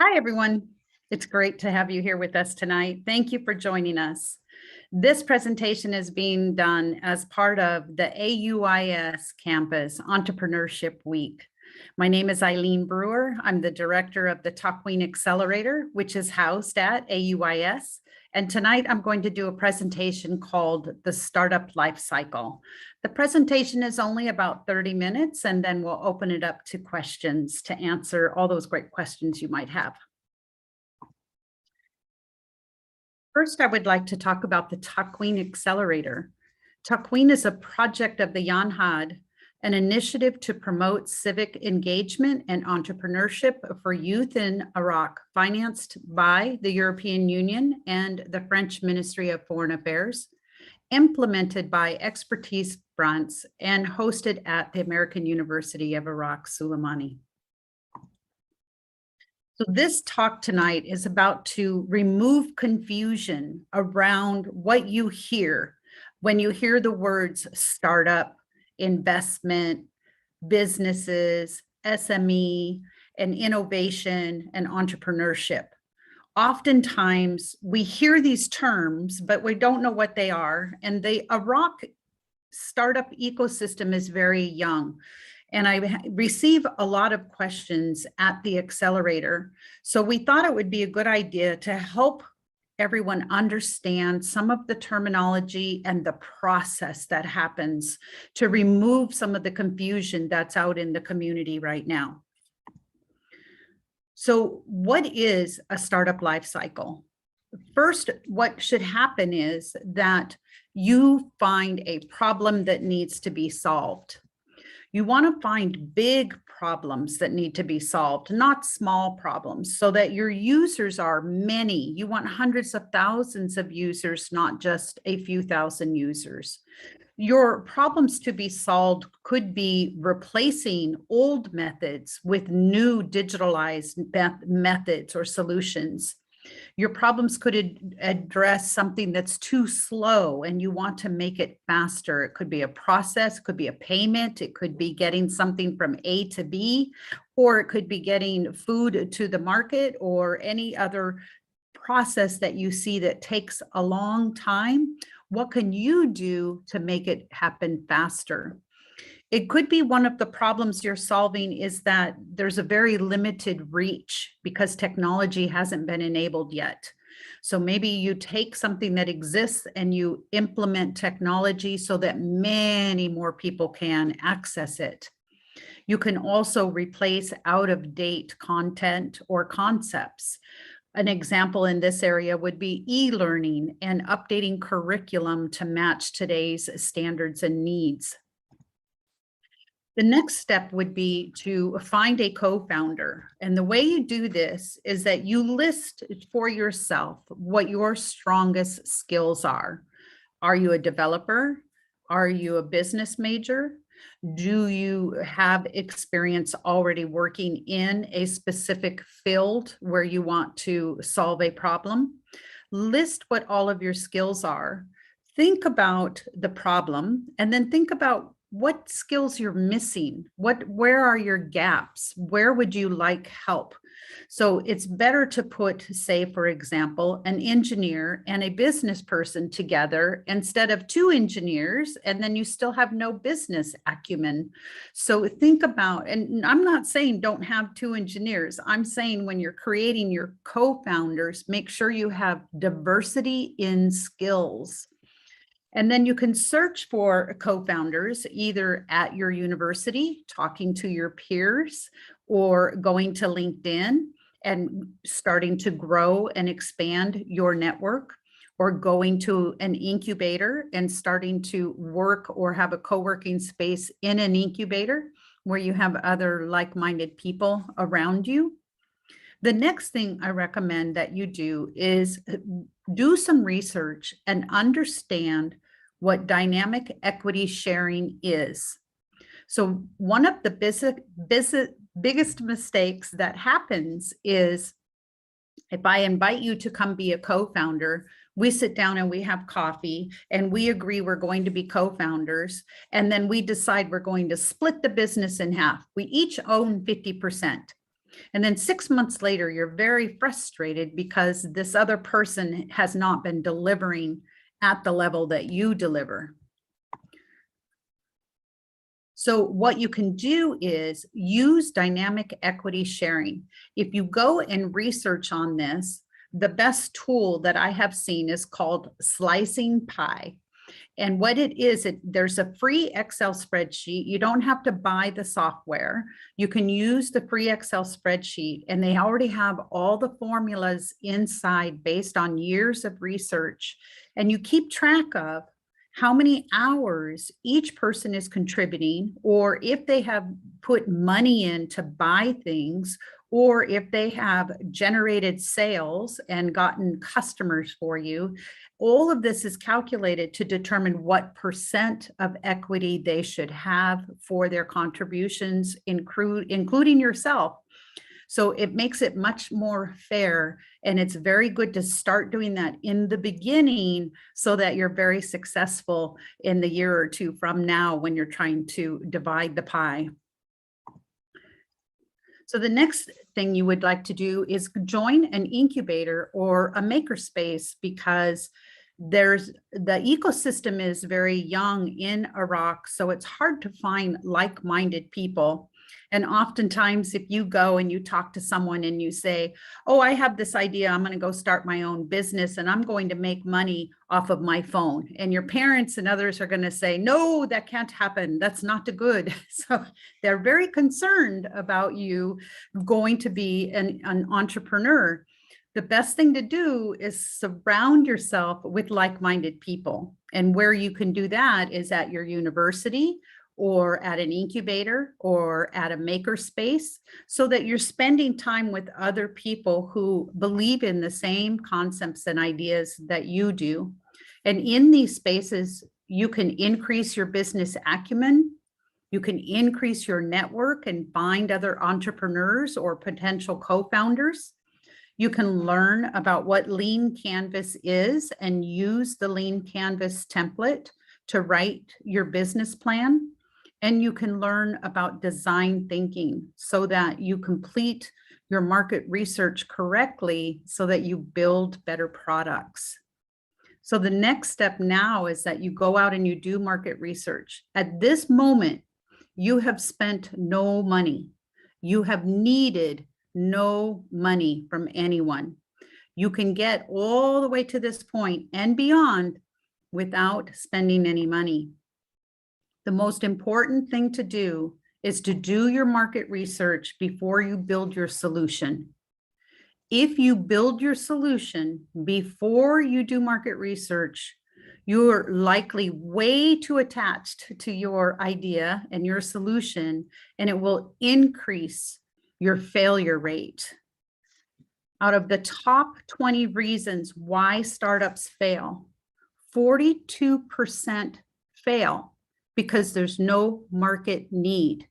Hi, everyone. It's great to have you here with us tonight. Thank you for joining us. This presentation is being done as part of the AUIS Campus Entrepreneurship Week. My name is Eileen Brewer. I'm the director of the TAKWEEN Accelerator, which is housed at AUIS. And tonight I'm going to do a presentation called the Startup Lifecycle. The presentation is only about 30 minutes, and then we'll open it up to questions to answer all those great questions you might have. First, I would like to talk about the TAKWEEN Accelerator. TAKWEEN is a project of the YANHAD, an initiative to promote civic engagement and entrepreneurship for youth in Iraq, financed by the European Union and the French Ministry of Foreign Affairs, implemented by expertise grants, and hosted at the American University of Iraq, Suleimani. So this talk tonight is about to remove confusion around what you hear when you hear the words startup, investment, businesses, SME, and innovation and entrepreneurship. Oftentimes we hear these terms, but we don't know what they are. And the Iraq startup ecosystem is very young. And I receive a lot of questions at the accelerator. So we thought it would be a good idea to help everyone understand some of the terminology and the process that happens to remove some of the confusion that's out in the community right now. So what is a startup life cycle? First, what should happen is that you find a problem that needs to be solved. You want to find big problems that need to be solved, not small problems, so that your users are many. You want hundreds of thousands of users, not just a few thousand users. Your problems to be solved could be replacing old methods with new digitalized methods or solutions. Your problems could address something that's too slow and you want to make it faster. It could be a process, it could be a payment, it could be getting something from A to B, or it could be getting food to the market or any other process that you see that takes a long time. What can you do to make it happen faster? It could be one of the problems you're solving is that there's a very limited reach because technology hasn't been enabled yet. So maybe you take something that exists and you implement technology so that many more people can access it. You can also replace out-of-date content or concepts. An example in this area would be e-learning and updating curriculum to match today's standards and needs. The next step would be to find a co-founder. And the way you do this is that you list for yourself what your strongest skills are. Are you a developer? Are you a business major? Do you have experience already working in a specific field where you want to solve a problem? List what all of your skills are. Think about the problem and then think about what skills you're missing. Where are your gaps? Where would you like help? So it's better to put, say, for example, an engineer and a business person together instead of two engineers, and then you still have no business acumen. So think about, and I'm not saying don't have two engineers. I'm saying when you're creating your co-founders, make sure you have diversity in skills. And then you can search for co-founders either at your university, talking to your peers, or going to LinkedIn and starting to grow and expand your network, or going to an incubator and starting to work or have a co-working space in an incubator where you have other like-minded people around you. The next thing I recommend that you do is do some research and understand what dynamic equity sharing is. So one of the biggest mistakes that happens is if I invite you to come be a co-founder, we sit down and we have coffee and we agree we're going to be co-founders, and then we decide we're going to split the business in half. We each own 50%. And then 6 months later, you're very frustrated because this other person has not been delivering at the level that you deliver. So what you can do is use dynamic equity sharing. If you go and research on this, the best tool that I have seen is called slicing pie. And what it is, there's a free Excel spreadsheet. You don't have to buy the software. You can use the free Excel spreadsheet, and they already have all the formulas inside based on years of research. And you keep track of how many hours each person is contributing, or if they have put money in to buy things, or if they have generated sales and gotten customers for you. All of this is calculated to determine what % of equity they should have for their contributions, including yourself. So it makes it much more fair, and it's very good to start doing that in the beginning so that you're very successful in the year or two from now when you're trying to divide the pie. So the next thing you would like to do is join an incubator or a makerspace, because the ecosystem is very young in Iraq, so it's hard to find like-minded people. And oftentimes if you go and you talk to someone and you say, oh, I have this idea, I'm going to go start my own business and I'm going to make money off of my phone. And your parents and others are going to say, no, that can't happen. That's not good. So they're very concerned about you going to be an entrepreneur. The best thing to do is surround yourself with like-minded people. And where you can do that is at your university, or at an incubator, or at a makerspace, so that you're spending time with other people who believe in the same concepts and ideas that you do. And in these spaces, you can increase your business acumen, you can increase your network and find other entrepreneurs or potential co-founders. You can learn about what Lean Canvas is and use the Lean Canvas template to write your business plan. And you can learn about design thinking so that you complete your market research correctly so that you build better products. So the next step now is that you go out and you do market research. At this moment, you have spent no money. You have needed no money from anyone. You can get all the way to this point and beyond without spending any money. The most important thing to do is to do your market research before you build your solution. If you build your solution before you do market research, you're likely way too attached to your idea and your solution, and it will increase your failure rate. Out of the top 20 reasons why startups fail, 42% fail because there's no market need.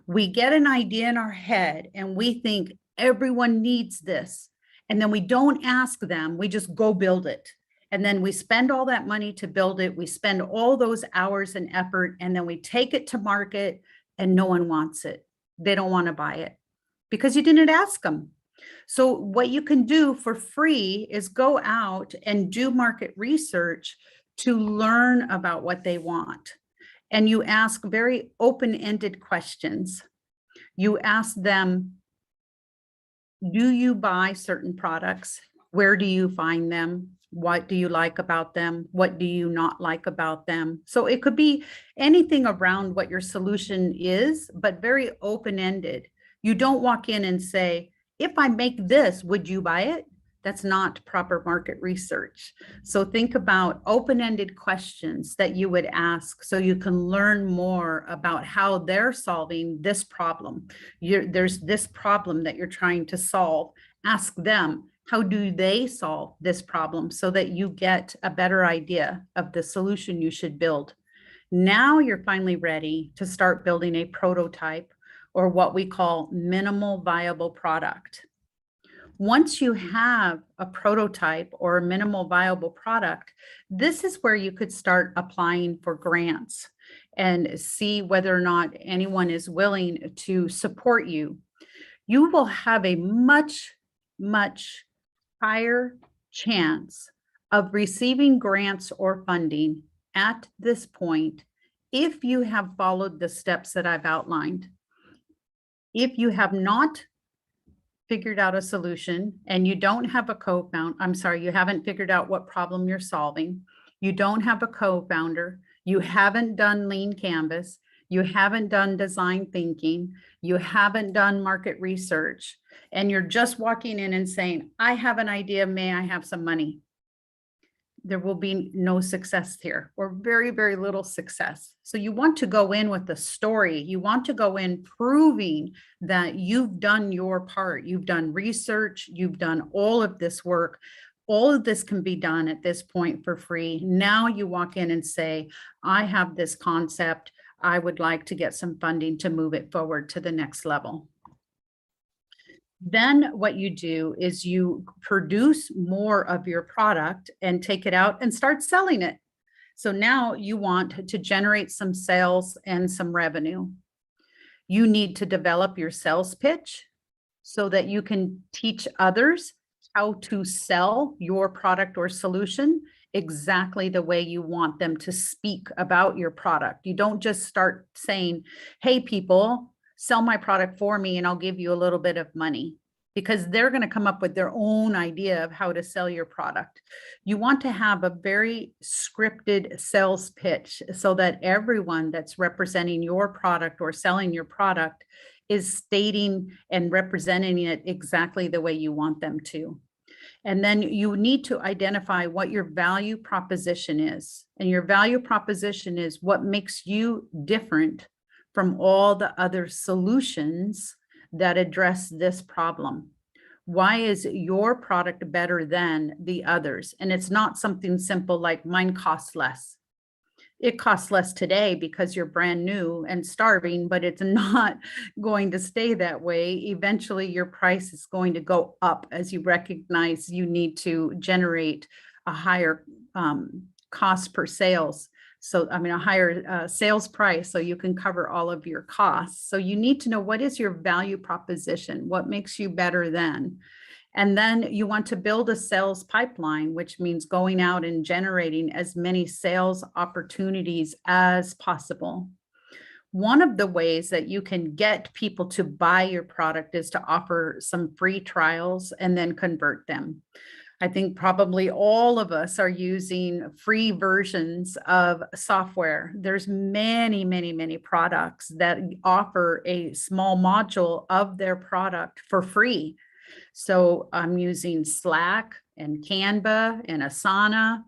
We get an idea in our head and we think everyone needs this. And then we don't ask them, we just go build it. And then we spend all that money to build it. We spend all those hours and effort, and then we take it to market and no one wants it. They don't want to buy it because you didn't ask them. So what you can do for free is go out and do market research to learn about what they want. And you ask very open-ended questions. You ask them, do you buy certain products? Where do you find them? What do you like about them? What do you not like about them? So it could be anything around what your solution is, but very open-ended. You don't walk in and say, if I make this, would you buy it? That's not proper market research. So think about open-ended questions that you would ask so you can learn more about how they're solving this problem. There's this problem that you're trying to solve. Ask them, how do they solve this problem so that you get a better idea of the solution you should build. Now you're finally ready to start building a prototype, or what we call minimal viable product. Once you have a prototype or a minimal viable product, this is where you could start applying for grants and see whether or not anyone is willing to support you. you will have a much, much higher chance of receiving grants or funding at this point if you have followed the steps that I've outlined. If you have not figured out a solution and you don't have a co-founder, I'm sorry, you haven't figured out what problem you're solving, you don't have a co-founder, you haven't done lean canvas, you haven't done design thinking, you haven't done market research, and you're just walking in and saying, I have an idea, may I have some money? There will be no success here, or very, very little success. So you want to go in with a story. You want to go in proving that you've done your part. You've done research. You've done all of this work. All of this can be done at this point for free. Now you walk in and say, I have this concept. I would like to get some funding to move it forward to the next level. Then what you do is you produce more of your product and take it out and start selling it. So now you want to generate some sales and some revenue. You need to develop your sales pitch so that you can teach others how to sell your product or solution exactly the way you want them to speak about your product. You don't just start saying, hey, people, sell my product for me and I'll give you a little bit of money, because they're going to come up with their own idea of how to sell your product. You want to have a very scripted sales pitch so that everyone that's representing your product or selling your product is stating and representing it exactly the way you want them to. And then you need to identify what your value proposition is. And your value proposition is what makes you different from all the other solutions that address this problem. Why is your product better than the others? And it's not something simple like mine costs less. It costs less today because you're brand new and starving, but it's not going to stay that way. Eventually, your price is going to go up as you recognize you need to generate a higher cost per sales. So, I mean, a higher sales price so you can cover all of your costs. So you need to know, what is your value proposition? What makes you better than? And then you want to build a sales pipeline, which means going out and generating as many sales opportunities as possible. One of the ways that you can get people to buy your product is to offer some free trials and then convert them. I think probably all of us are using free versions of software. There's many, many, many products that offer a small module of their product for free. So I'm using Slack and Canva and Asana,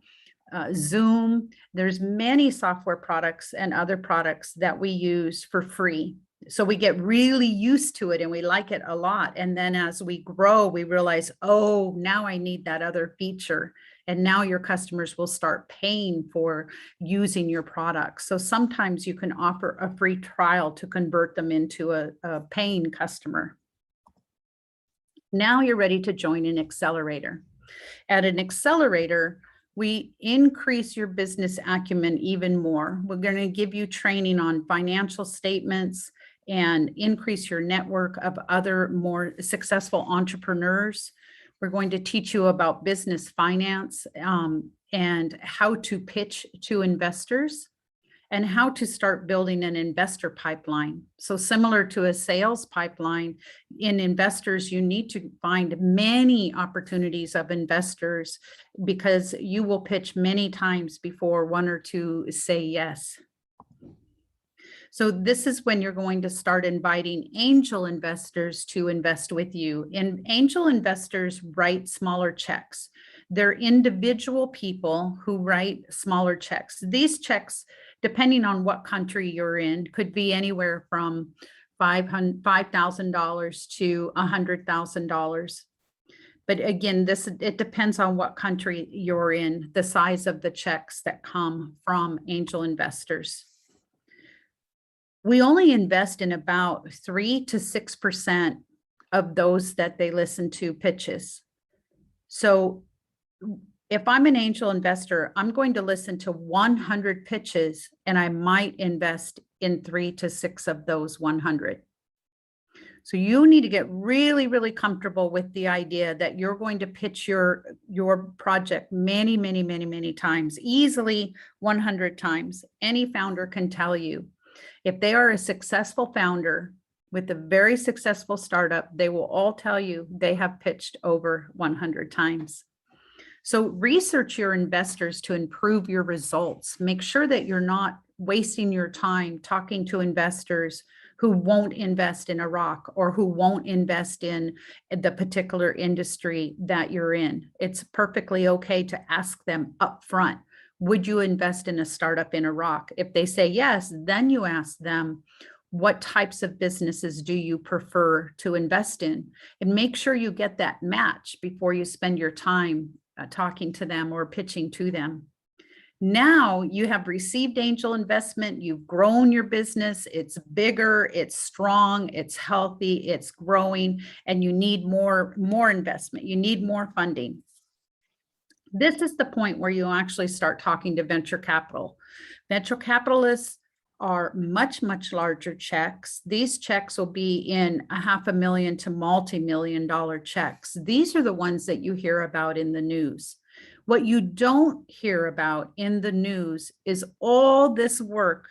Zoom. There's many software products and other products that we use for free. So we get really used to it and we like it a lot. And then as we grow, we realize, oh, now I need that other feature. And now your customers will start paying for using your products. So sometimes you can offer a free trial to convert them into a paying customer. Now you're ready to join an accelerator. At an accelerator, we increase your business acumen even more. We're going to give you training on financial statements and increase your network of other more successful entrepreneurs. We're going to teach you about business finance and how to pitch to investors and how to start building an investor pipeline. So similar to a sales pipeline, in investors, you need to find many opportunities of investors because you will pitch many times before one or two say yes. So this is when you're going to start inviting angel investors to invest with you. And angel investors write smaller checks. They're individual people who write smaller checks. These checks, depending on what country you're in, could be anywhere from $5,000 to $100,000. But again, it depends on what country you're in, the size of the checks that come from angel investors. We only invest in about 3 to 6% of those that they listen to pitches. So if I'm an angel investor, I'm going to listen to 100 pitches and I might invest in 3 to 6 of those 100. So you need to get really, really comfortable with the idea that you're going to pitch your project many times, easily 100 times. Any founder can tell you, if they are a successful founder with a very successful startup, they will all tell you they have pitched over 100 times. So research your investors to improve your results. Make sure that you're not wasting your time talking to investors who won't invest in Iraq or who won't invest in the particular industry that you're in. It's perfectly okay to ask them up front, would you invest in a startup in Iraq? If they say yes, then you ask them, what types of businesses do you prefer to invest in? And make sure you get that match before you spend your time talking to them or pitching to them. Now you have received angel investment, you've grown your business, it's bigger, it's strong, it's healthy, it's growing, and you need more investment, you need more funding. This is the point where you actually start talking to venture capital. Venture capitalists are much larger checks. These checks will be in $500,000 to multi-million-dollar checks. These are the ones that you hear about in the news. What you don't hear about in the news is all this work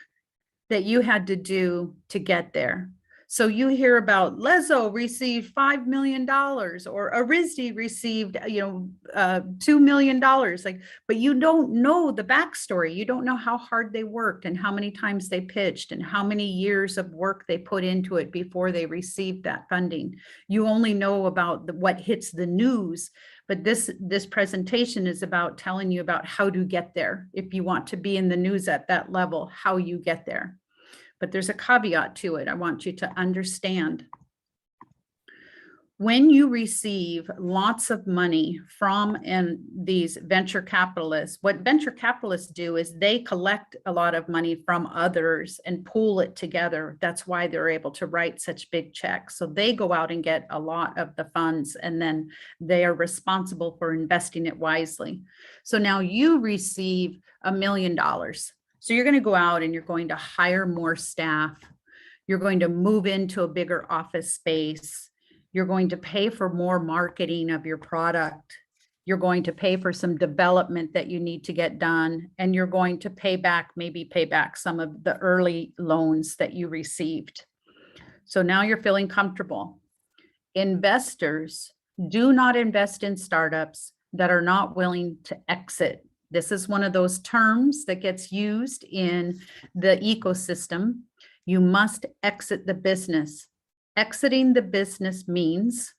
that you had to do to get there. So you hear about Lezo received $5 million or Arizdi received, $2 million. But you don't know the backstory. You don't know how hard they worked and how many times they pitched and how many years of work they put into it before they received that funding. You only know about what hits the news. But this presentation is about telling you about how to get there. If you want to be in the news at that level, how you get there. But there's a caveat to it. I want you to understand. When you receive lots of money from these venture capitalists, what venture capitalists do is they collect a lot of money from others and pool it together. That's why they're able to write such big checks. So they go out and get a lot of the funds, and then they are responsible for investing it wisely. So now you receive $1 million. So you're going to go out and you're going to hire more staff. You're going to move into a bigger office space. You're going to pay for more marketing of your product. You're going to pay for some development that you need to get done. And you're going to maybe pay back some of the early loans that you received. So now you're feeling comfortable. Investors do not invest in startups that are not willing to exit. This is one of those terms that gets used in the ecosystem. You must exit the business. Exiting the business means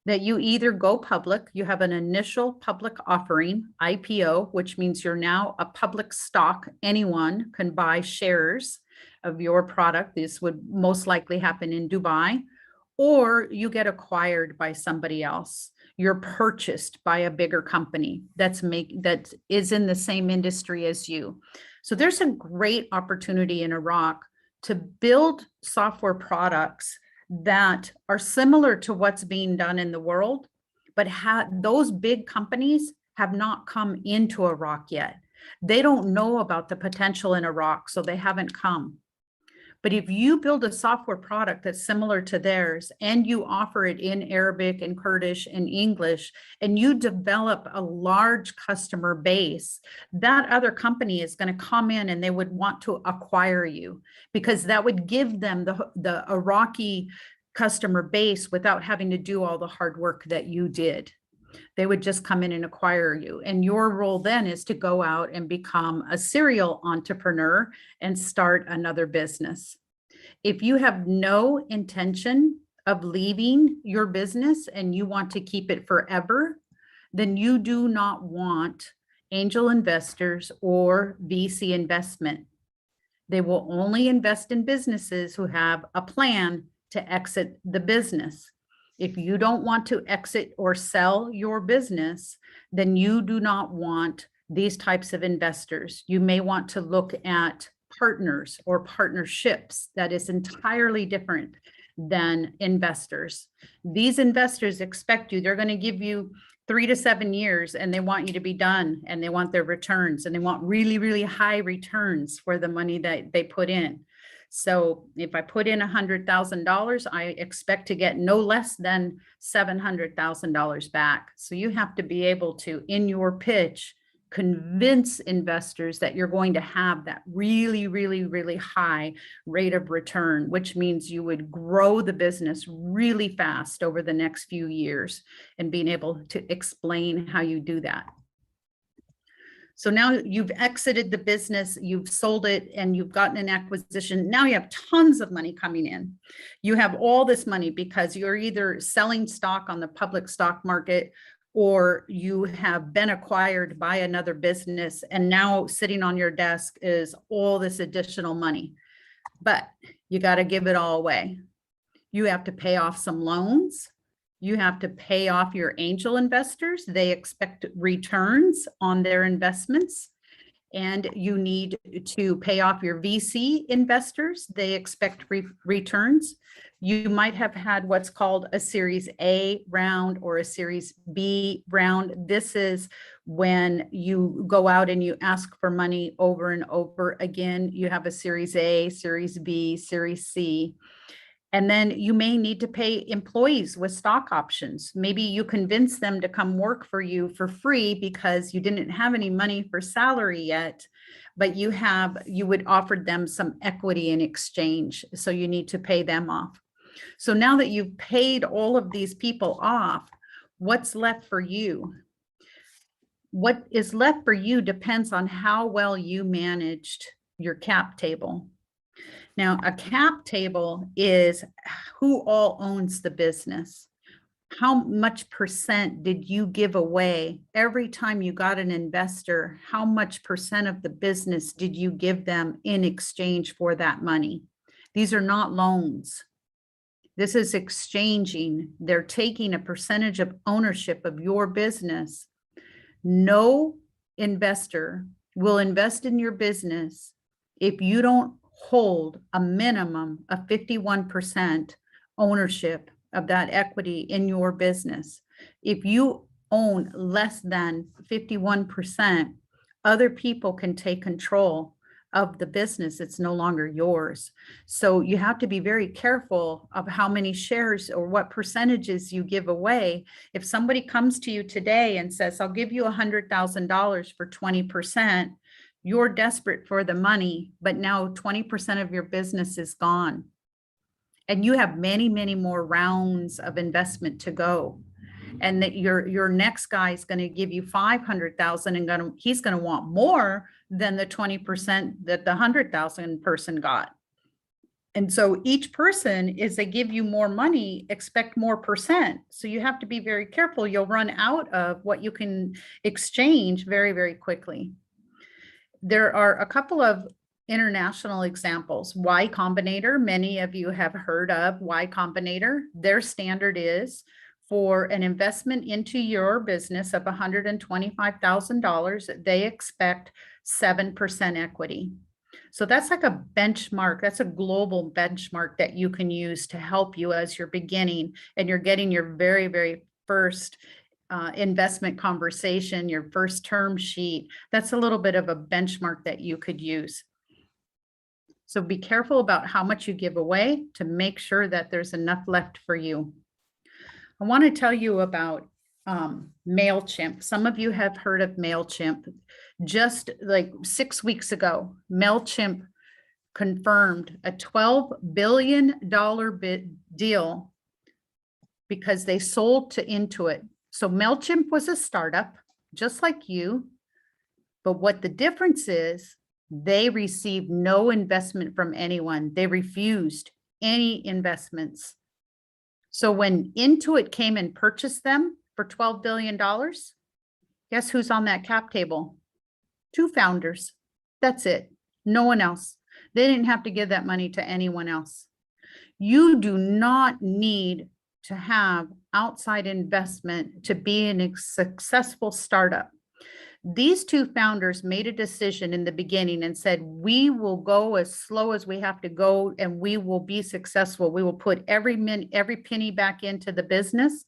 that you either go public, you have an initial public offering, IPO, which means you're now a public stock. Anyone can buy shares of your product. This would most likely happen in Dubai, or you get acquired by somebody else. You're purchased by a bigger company that is in the same industry as you. So there's a great opportunity in Iraq to build software products that are similar to what's being done in the world, but those big companies have not come into Iraq yet. They don't know about the potential in Iraq, so they haven't come. But if you build a software product that's similar to theirs and you offer it in Arabic and Kurdish and English, and you develop a large customer base, that other company is going to come in and they would want to acquire you, because that would give them the Iraqi customer base without having to do all the hard work that you did. They would just come in and acquire you. And your role then is to go out and become a serial entrepreneur and start another business. If you have no intention of leaving your business and you want to keep it forever, then you do not want angel investors or VC investment. They will only invest in businesses who have a plan to exit the business. If you don't want to exit or sell your business, then you do not want these types of investors. You may want to look at partners or partnerships. That is entirely different than investors. These investors expect you, they're going to give you 3 to 7 years and they want you to be done, and they want their returns, and they want really, really high returns for the money that they put in. So if I put in $100,000, I expect to get no less than $700,000 back. So you have to be able to, in your pitch, convince investors that you're going to have that really, really, really high rate of return, which means you would grow the business really fast over the next few years, and being able to explain how you do that. So now you've exited the business, you've sold it, and you've gotten an acquisition. Now you have tons of money coming in. You have all this money because you're either selling stock on the public stock market, or you have been acquired by another business, and now sitting on your desk is all this additional money. But you got to give it all away. You have to pay off some loans. You have to pay off your angel investors. They expect returns on their investments. And you need to pay off your VC investors. They expect returns. You might have had what's called a Series A round or a Series B round. This is when you go out and you ask for money over and over again. You have a Series A, Series B, Series C. And then you may need to pay employees with stock options. Maybe you convince them to come work for you for free because you didn't have any money for salary yet, but you would offer them some equity in exchange. So you need to pay them off. So now that you've paid all of these people off, what's left for you? What is left for you depends on how well you managed your cap table. Now, a cap table is who all owns the business. How much percent did you give away every time you got an investor? How much percent of the business did you give them in exchange for that money? These are not loans. This is exchanging. They're taking a percentage of ownership of your business. No investor will invest in your business if you don't hold a minimum of 51% ownership of that equity in your business. If you own less than 51%, other people can take control of the business. It's no longer yours. So you have to be very careful of how many shares or what percentages you give away. If somebody comes to you today and says, I'll give you $100,000 for 20%, you're desperate for the money, but now 20% of your business is gone. And you have many, many more rounds of investment to go. And that your next guy is going to give you 500,000 and he's going to want more than the 20% that the 100,000 person got. And so each person, as they give you more money, expect more percent. So you have to be very careful. You'll run out of what you can exchange very, very quickly. There are a couple of international examples. Y Combinator, many of you have heard of Y Combinator. Their standard is for an investment into your business of $125,000, they expect 7% equity. So that's like a benchmark. That's a global benchmark that you can use to help you as you're beginning and you're getting your very, very first investment conversation, your first term sheet. That's a little bit of a benchmark that you could use. So be careful about how much you give away to make sure that there's enough left for you. I want to tell you about Mailchimp. Some of you have heard of Mailchimp. Just like 6 weeks ago, Mailchimp confirmed a $12 billion deal because they sold to Intuit. So Mailchimp was a startup, just like you, but what the difference is, they received no investment from anyone. They refused any investments. So when Intuit came and purchased them for $12 billion, guess who's on that cap table? 2 founders. That's it. No one else. They didn't have to give that money to anyone else. You do not need to have outside investment to be a successful startup. These 2 founders made a decision in the beginning and said, we will go as slow as we have to go and we will be successful. We will put every penny back into the business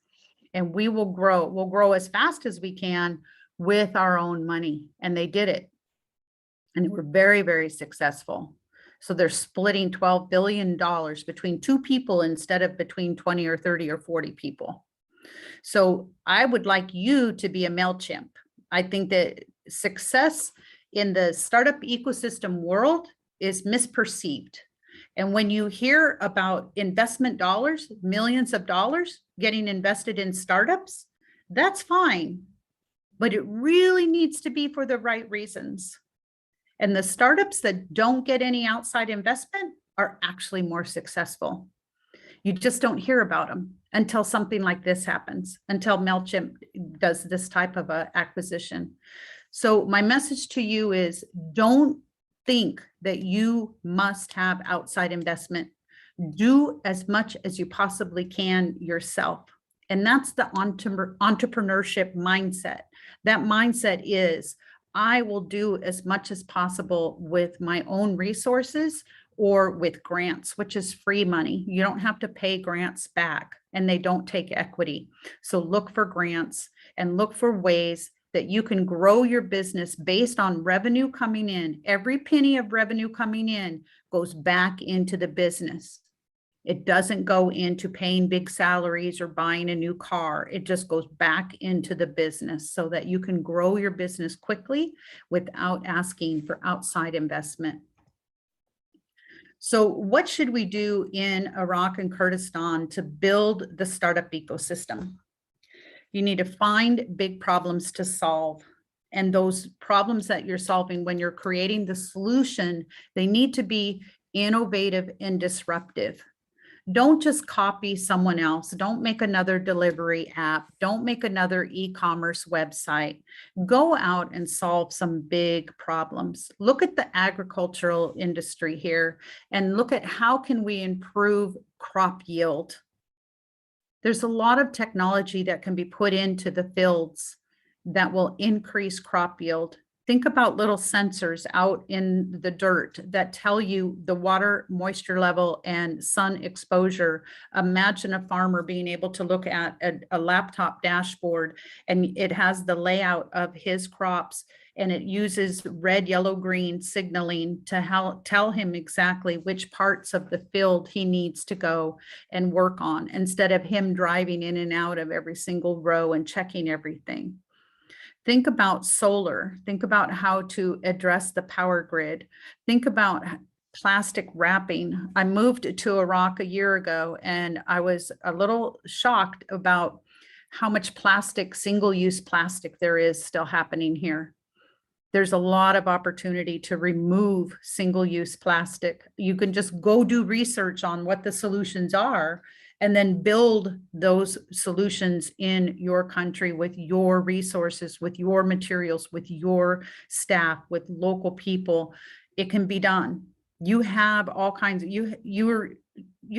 and we will grow. We'll grow as fast as we can with our own money. And they did it. And they were very, very successful. So they're splitting $12 billion between 2 people instead of between 20 or 30 or 40 people. So I would like you to be a Mailchimp. I think that success in the startup ecosystem world is misperceived. And when you hear about investment dollars, millions of dollars getting invested in startups, that's fine, but it really needs to be for the right reasons. And the startups that don't get any outside investment are actually more successful. You just don't hear about them until something like this happens, until Mailchimp does this type of a acquisition. So my message to you is, don't think that you must have outside investment. Do as much as you possibly can yourself. And that's the entrepreneurship mindset. That mindset is, I will do as much as possible with my own resources or with grants, which is free money. You don't have to pay grants back, and they don't take equity. So look for grants and look for ways that you can grow your business based on revenue coming in. Every penny of revenue coming in goes back into the business. It doesn't go into paying big salaries or buying a new car. It just goes back into the business so that you can grow your business quickly without asking for outside investment. So what should we do in Iraq and Kurdistan to build the startup ecosystem? You need to find big problems to solve. And those problems that you're solving, when you're creating the solution, they need to be innovative and disruptive. Don't just copy someone else. Don't make another delivery app. Don't make another e-commerce website. Go out and solve some big problems. Look at the agricultural industry here and look at how can we improve crop yield. There's a lot of technology that can be put into the fields that will increase crop yield. Think about little sensors out in the dirt that tell you the water, moisture level, and sun exposure. Imagine a farmer being able to look at a laptop dashboard, and it has the layout of his crops, and it uses red, yellow, green signaling to tell him exactly which parts of the field he needs to go and work on, instead of him driving in and out of every single row and checking everything. Think about solar. Think about how to address the power grid. Think about plastic wrapping. I moved to Iraq a year ago, and I was a little shocked about how much plastic, single-use plastic there is still happening here. There's a lot of opportunity to remove single-use plastic. You can just go do research on what the solutions are and then build those solutions in your country with your resources, with your materials, with your staff, with local people. It can be done. You have all kinds of, you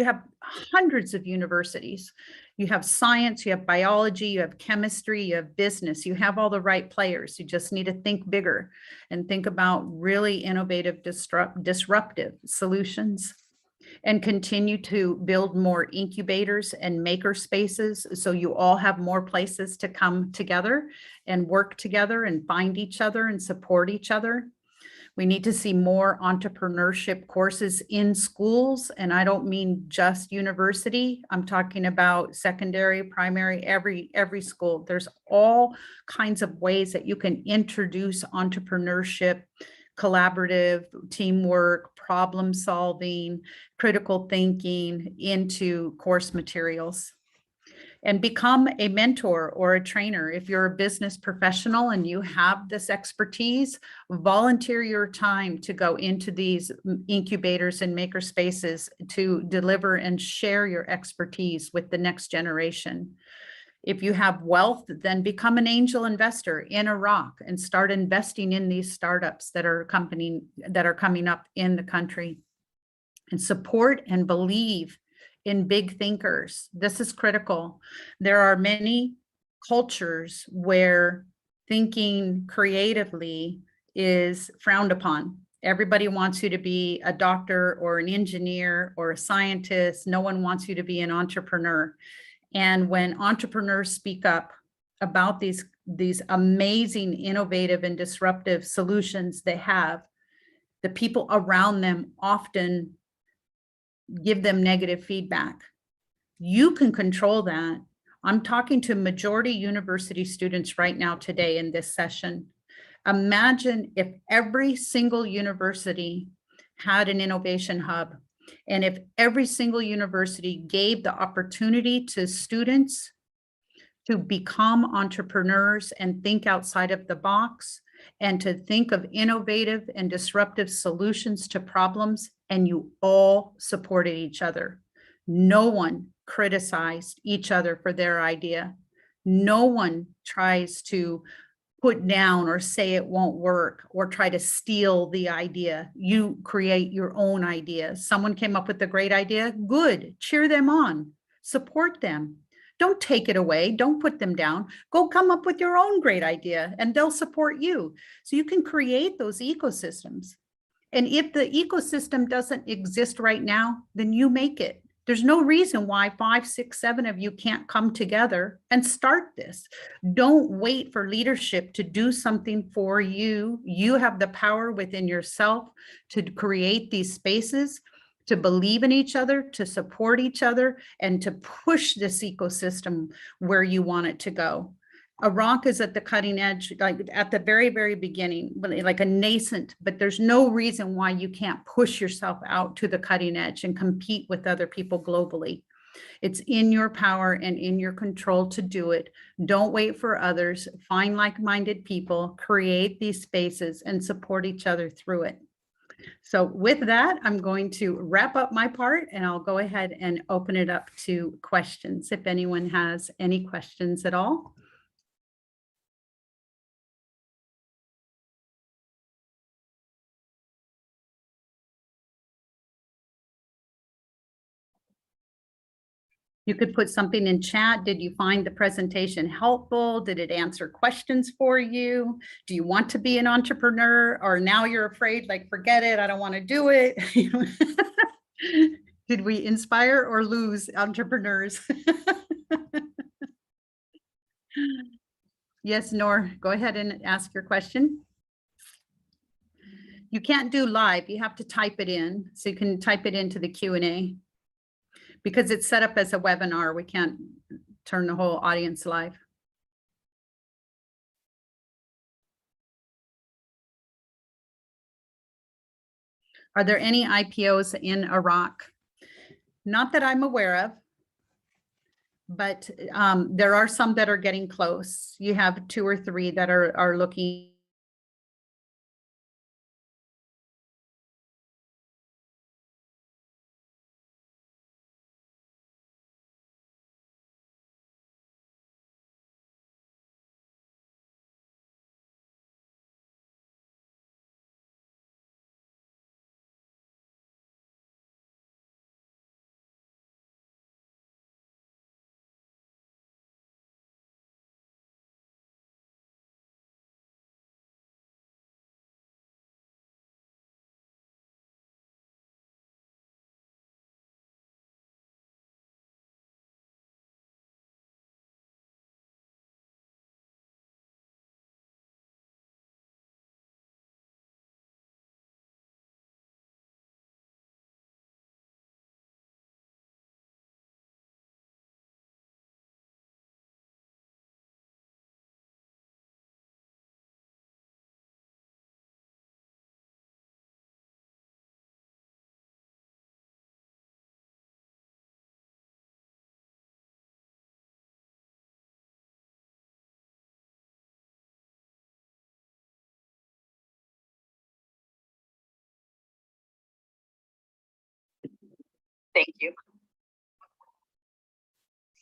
have hundreds of universities. You have science, you have biology, you have chemistry, you have business, you have all the right players. You just need to think bigger and think about really innovative, disruptive solutions, and continue to build more incubators and maker spaces so you all have more places to come together and work together and find each other and support each other. We need to see more entrepreneurship courses in schools, and I don't mean just university. I'm talking about secondary, primary, every school. There's all kinds of ways that you can introduce entrepreneurship, collaborative, teamwork, problem solving, critical thinking into course materials. And become a mentor or a trainer. If you're a business professional and you have this expertise, volunteer your time to go into these incubators and maker spaces to deliver and share your expertise with the next generation. If you have wealth, then become an angel investor in Iraq and start investing in these startups that are coming up in the country. And support and believe in big thinkers. This is critical. There are many cultures where thinking creatively is frowned upon. Everybody wants you to be a doctor or an engineer or a scientist. No one wants you to be an entrepreneur. And when entrepreneurs speak up about these amazing, innovative, and disruptive solutions they have, The people around them often give them negative feedback. You can control that. I'm talking to majority university students right now today in this session. Imagine if every single university had an innovation hub, and if every single university gave the opportunity to students to become entrepreneurs and think outside of the box, and to think of innovative and disruptive solutions to problems, and you all supported each other. No one criticized each other for their idea. No one tries to put down or say it won't work or try to steal the idea. You create your own idea. Someone came up with a great idea, good, cheer them on, support them. Don't take it away, don't put them down. Go come up with your own great idea and they'll support you. So you can create those ecosystems. And if the ecosystem doesn't exist right now, then you make it. There's no reason why 5, 6, 7 of you can't come together and start this. Don't wait for leadership to do something for you. You have the power within yourself to create these spaces, to believe in each other, to support each other, and to push this ecosystem where you want it to go. Iraq is at the cutting edge, like at the very, very beginning, like a nascent, but there's no reason why you can't push yourself out to the cutting edge and compete with other people globally. It's in your power and in your control to do it. Don't wait for others. Find like-minded people, create these spaces, and support each other through it. So with that, I'm going to wrap up my part and I'll go ahead and open it up to questions. If anyone has any questions at all. You could put something in chat. Did you find the presentation helpful? Did it answer questions for you? Do you want to be an entrepreneur, or now you're afraid, like, forget it, I don't want to do it? Did we inspire or lose entrepreneurs? Yes, Noor, go ahead and ask your question. You can't do live, you have to type it in. So you can type it into the Q&A. Because it's set up as a webinar, we can't turn the whole audience live. Are there any IPOs in Iraq? Not that I'm aware of, but there are some that are getting close. You have 2 or 3 that are looking. Thank you.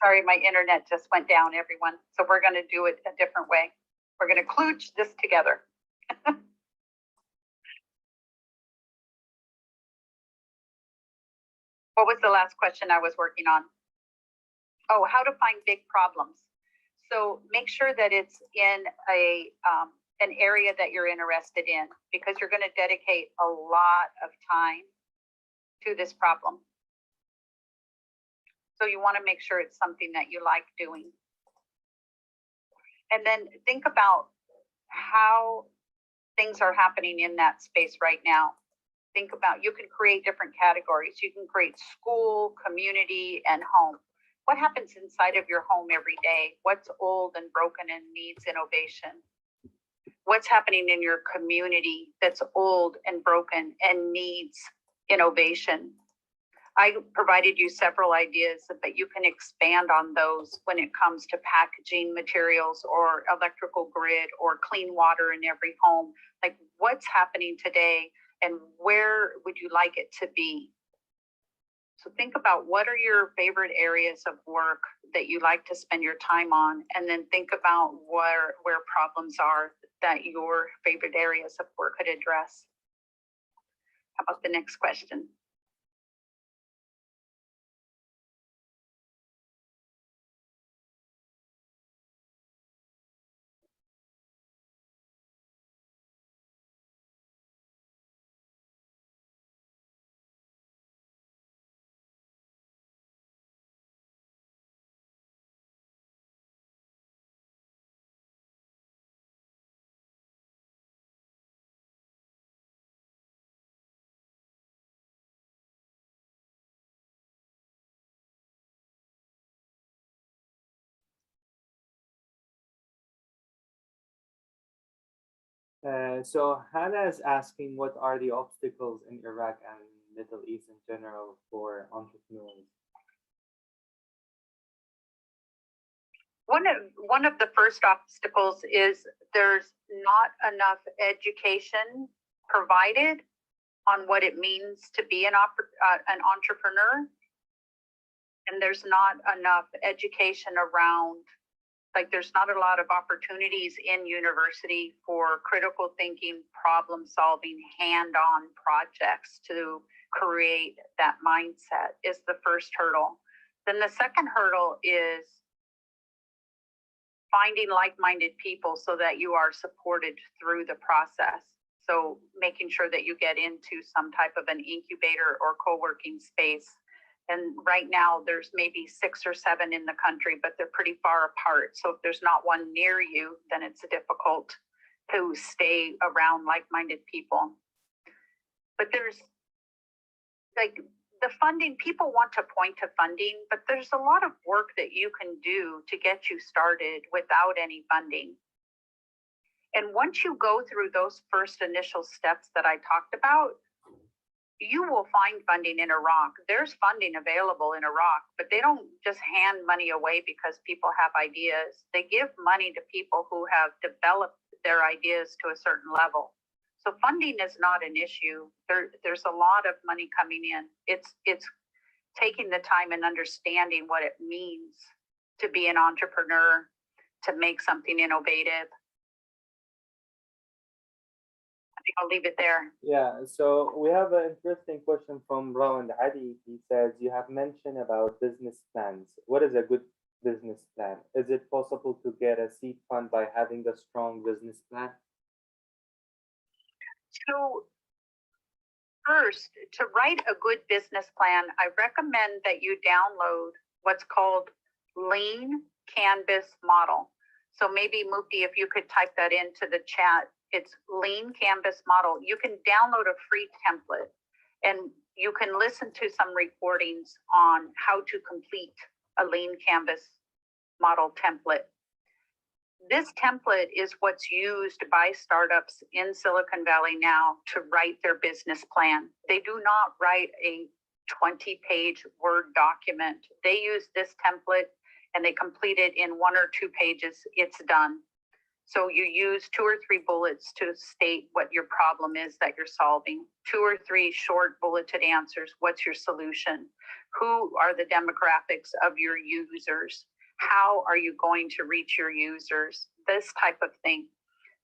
Sorry, my internet just went down, everyone. So we're going to do it a different way. We're going to klooch this together. What was the last question I was working on? Oh, how to find big problems. So make sure that it's in an area that you're interested in, because you're going to dedicate a lot of time to this problem. So you want to make sure it's something that you like doing. And then think about how things are happening in that space right now. Think about, you can create different categories. You can create school, community, and home. What happens inside of your home every day? What's old and broken and needs innovation? What's happening in your community that's old and broken and needs innovation? I provided you several ideas, but you can expand on those when it comes to packaging materials or electrical grid or clean water in every home. Like, what's happening today and where would you like it to be? So think about, what are your favorite areas of work that you like to spend your time on, and then think about where problems are that your favorite areas of work could address. How about the next question? So Hannah is asking, what are the obstacles in Iraq and Middle East in general for entrepreneurs? One of the first obstacles is there's not enough education provided on what it means to be an entrepreneur, and there's not enough education around, like, there's not a lot of opportunities in university for critical thinking, problem solving, hand-on projects to create that mindset is the first hurdle. Then the second hurdle is finding like-minded people so that you are supported through the process. So making sure that you get into some type of an incubator or co-working space. And right now there's maybe 6 or 7 in the country, but they're pretty far apart. So if there's not one near you, then it's difficult to stay around like-minded people. But there's, like, the funding, people want to point to funding, but there's a lot of work that you can do to get you started without any funding. And once you go through those first initial steps that I talked about, you will find funding in Iraq. There's funding available in Iraq, but they don't just hand money away because people have ideas. They give money to people who have developed their ideas to a certain level. So funding is not an issue. There's a lot of money coming in. It's taking the time and understanding what it means to be an entrepreneur, to make something innovative. I think I'll leave it there. Yeah, so we have an interesting question from Rowan Adi. He says, you have mentioned about business plans. What is a good business plan? Is it possible to get a seed fund by having a strong business plan? So first, to write a good business plan, I recommend that you download what's called Lean Canvas Model. So maybe Mukti, if you could type that into the chat, it's Lean Canvas Model. You can download a free template and you can listen to some recordings on how to complete a Lean Canvas Model template. This template is what's used by startups in Silicon Valley now to write their business plan. They do not write a 20-page Word document. They use this template and they complete it in 1 or 2 pages. It's done. So you use 2 or 3 bullets to state what your problem is that you're solving. 2 or 3 short bulleted answers. What's your solution? Who are the demographics of your users? How are you going to reach your users? This type of thing.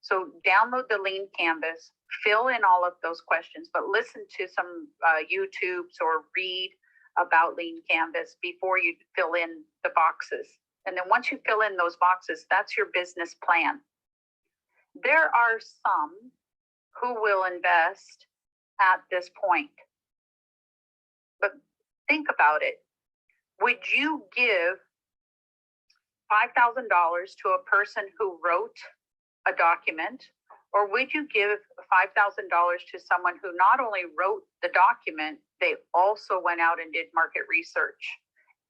So download the Lean Canvas, fill in all of those questions, but listen to some YouTubes or read about Lean Canvas before you fill in the boxes. And then once you fill in those boxes, that's your business plan. There are some who will invest at this point, but think about it. Would you give $5,000 to a person who wrote a document, Or would you give $5,000 to someone who not only wrote the document, they also went out and did market research,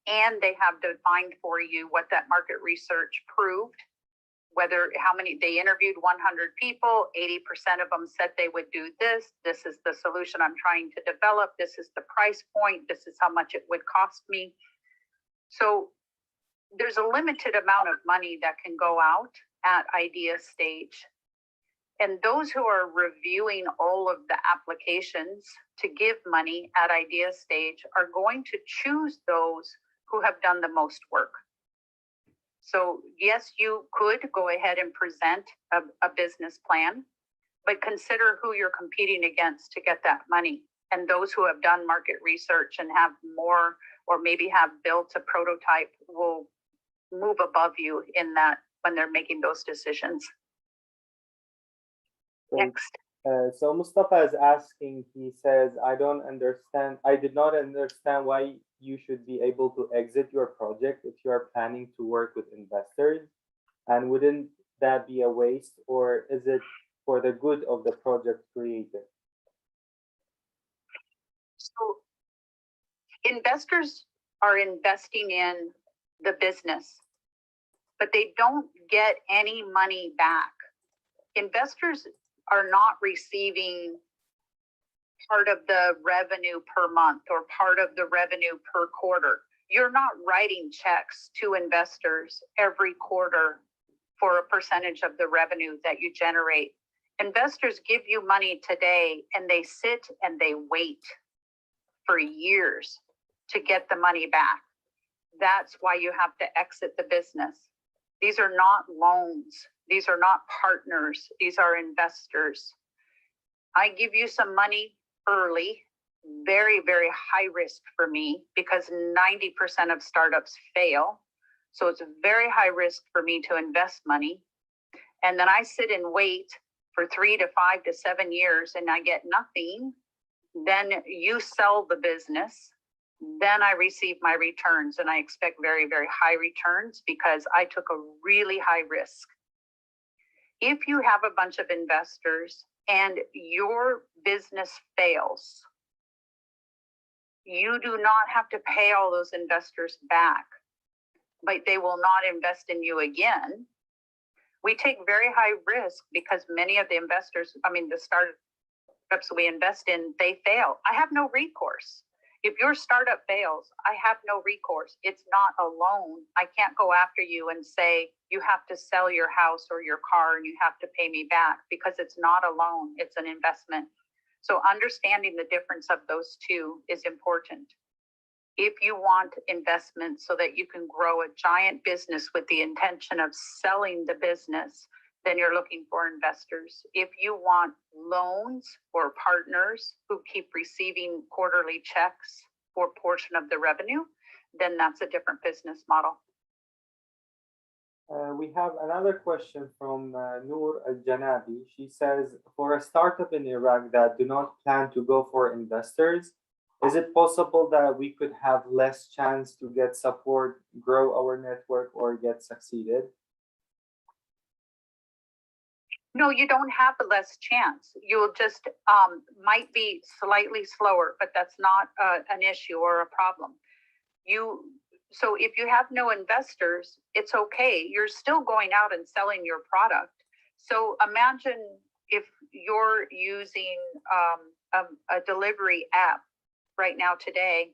and they have defined for you what that market research proved, how many, they interviewed 100 people, 80% of them said they would do this. This is the solution I'm trying to develop. This is the price point. This is how much it would cost me. So there's a limited amount of money that can go out at idea stage. And those who are reviewing all of the applications to give money at idea stage are going to choose those who have done the most work. So yes, you could go ahead and present a business plan, but consider who you're competing against to get that money. And those who have done market research and have more, or maybe have built a prototype, will move above you in that when they're making those decisions. Great. Next. So Mustafa is asking, he says, I did not understand why you should be able to exit your project if you are planning to work with investors. And wouldn't that be a waste, or is it for the good of the project created? So investors are investing in the business, but they don't get any money back. Investors are not receiving part of the revenue per month or part of the revenue per quarter. You're not writing checks to investors every quarter for a percentage of the revenue that you generate. Investors give you money today and they sit and they wait for years to get the money back. That's why you have to exit the business. These are not loans. These are not partners. These are investors. I give you some money early, very, very high risk for me because 90% of startups fail. So it's a very high risk for me to invest money. And then I sit and wait for 3 to 5 to 7 years and I get nothing. Then you sell the business. Then I receive my returns and I expect very, very high returns because I took a really high risk. If you have a bunch of investors and your business fails, you do not have to pay all those investors back, but they will not invest in you again. We take very high risk because many of the investors, the startups we invest in, they fail. I have no recourse. If your startup fails, I have no recourse. It's not a loan. I can't go after you and say, you have to sell your house or your car and you have to pay me back, because it's not a loan, it's an investment. So understanding the difference of those two is important. If you want investment so that you can grow a giant business with the intention of selling the business, then you're looking for investors. If you want loans or partners who keep receiving quarterly checks for a portion of the revenue, then that's a different business model. We have another question from Noor Al-Janabi. She says, for a startup in Iraq that do not plan to go for investors, is it possible that we could have less chance to get support, grow our network, or get succeeded? No, you don't have a less chance. You'll just might be slightly slower, but that's not an issue or a problem. So if you have no investors, it's okay. You're still going out and selling your product. So imagine if you're using a delivery app right now today,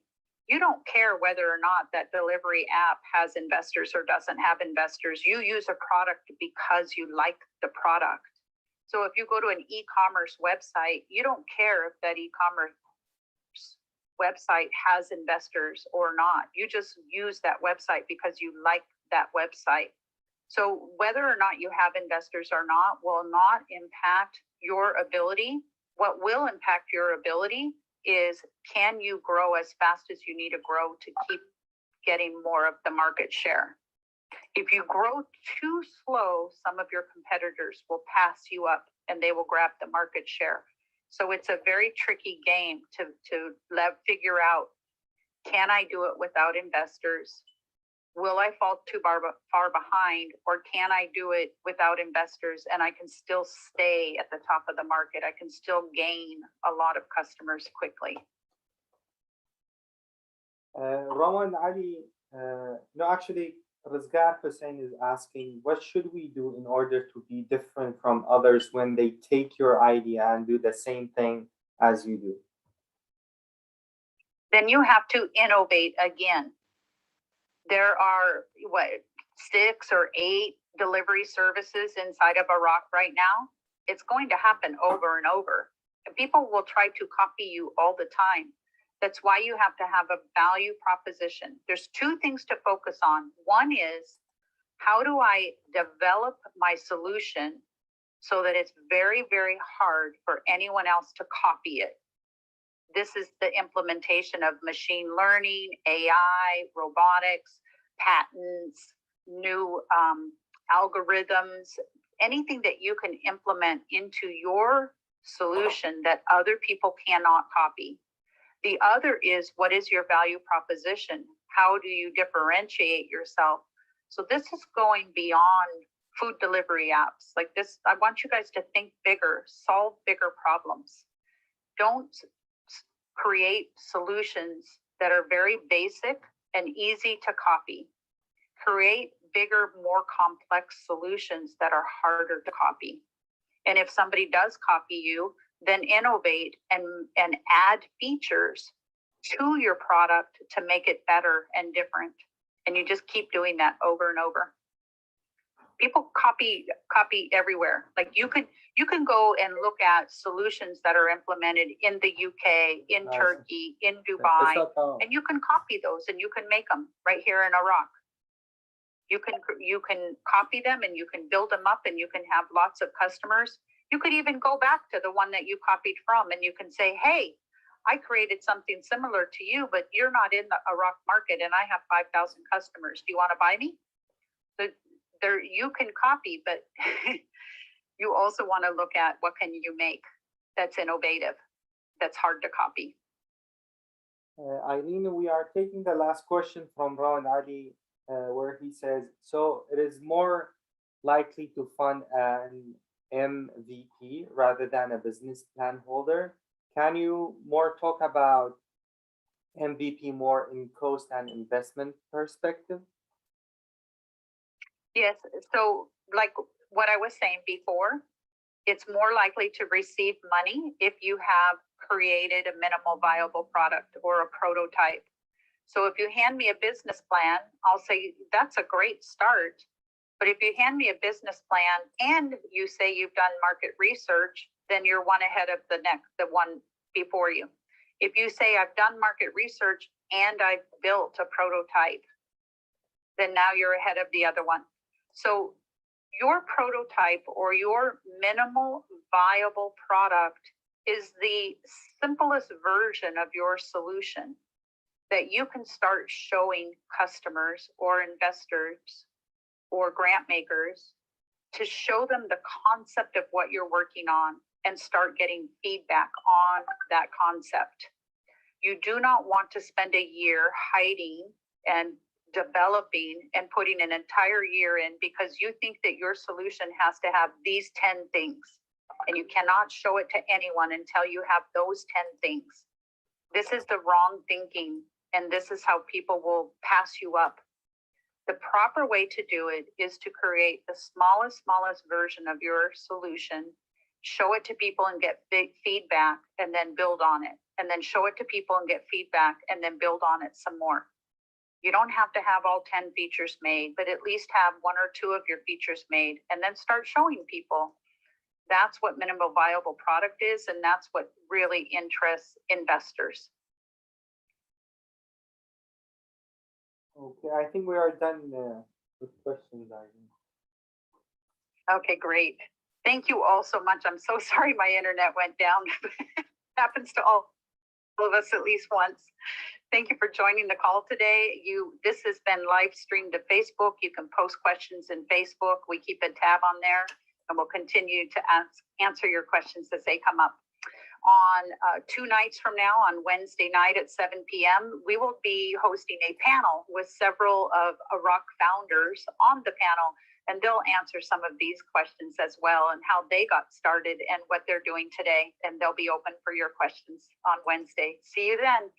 you don't care whether or not that delivery app has investors or doesn't have investors. You use a product because you like the product. So if you go to an e-commerce website, you don't care if that e-commerce website has investors or not. You just use that website because you like that website. So whether or not you have investors or not will not impact your ability. What will impact your ability is, can you grow as fast as you need to grow to keep getting more of the market share? If you grow too slow, some of your competitors will pass you up and they will grab the market share. So it's a very tricky game to figure out, can I do it without investors? will I fall too far behind, or can I do it without investors and I can still stay at the top of the market? I can still gain a lot of customers quickly. Rowan Ali, no, actually, Rizgar Hussein is asking, what should we do in order to be different from others when they take your idea and do the same thing as you do? Then you have to innovate again. There are, 6 or 8 delivery services inside of Iraq right now. It's going to happen over and over. People will try to copy you all the time. That's why you have to have a value proposition. There's 2 things to focus on. One is, how do I develop my solution so that it's very, very hard for anyone else to copy it? This is the implementation of machine learning, AI, robotics, patents, new algorithms, anything that you can implement into your solution that other people cannot copy. The other is, what is your value proposition? How do you differentiate yourself? So this is going beyond food delivery apps like this. I want you guys to think bigger, solve bigger problems. Don't create solutions that are very basic and easy to copy. Create bigger, more complex solutions that are harder to copy. And if somebody does copy you, then innovate and add features to your product to make it better and different. And you just keep doing that over and over. People copy everywhere. Like you can go and look at solutions that are implemented in the UK, in Turkey, in Dubai, and you can copy those and you can make them right here in Iraq. You can copy them and you can build them up and you can have lots of customers. You could even go back to the one that you copied from and you can say, hey, I created something similar to you, but you're not in the Iraq market and I have 5,000 customers. Do you want to buy me? So there you can copy, but you also want to look at what can you make that's innovative, that's hard to copy. Eileen, we are taking the last question from Rowan Ali, where he says, so it is more likely to fund an MVP rather than a business plan holder. Can you more talk about MVP more in cost and investment perspective? Yes, so like what I was saying before, it's more likely to receive money if you have created a minimal viable product or a prototype. So if you hand me a business plan, I'll say that's a great start. But if you hand me a business plan and you say you've done market research, then you're one ahead of the one before you. If you say I've done market research and I've built a prototype, then now you're ahead of the other one. So your prototype or your minimal viable product is the simplest version of your solution that you can start showing customers or investors or grant makers to show them the concept of what you're working on and start getting feedback on that concept. You do not want to spend a year hiding and developing and putting an entire year in because you think that your solution has to have these 10 things and you cannot show it to anyone until you have those 10 things. This is the wrong thinking, and this is how people will pass you up. The proper way to do it is to create the smallest version of your solution, show it to people and get big feedback, and then build on it, and then show it to people and get feedback, and then build on it some more. You don't have to have all 10 features made, but at least have 1 or 2 of your features made, and then start showing people. That's what minimal viable product is, and that's what really interests investors. Okay, I think we are done with questions, Eileen. Okay, great. Thank you all so much. I'm so sorry my internet went down. Happens to all of us at least once. Thank you for joining the call today. This has been live streamed to Facebook. You can post questions in Facebook. We keep a tab on there, and we'll continue to answer your questions as they come up. on 2 nights from now, on Wednesday night at 7 p.m., we will be hosting a panel with several of Iraq founders on the panel, and they'll answer some of these questions as well and how they got started and what they're doing today. And they'll be open for your questions on Wednesday. See you then.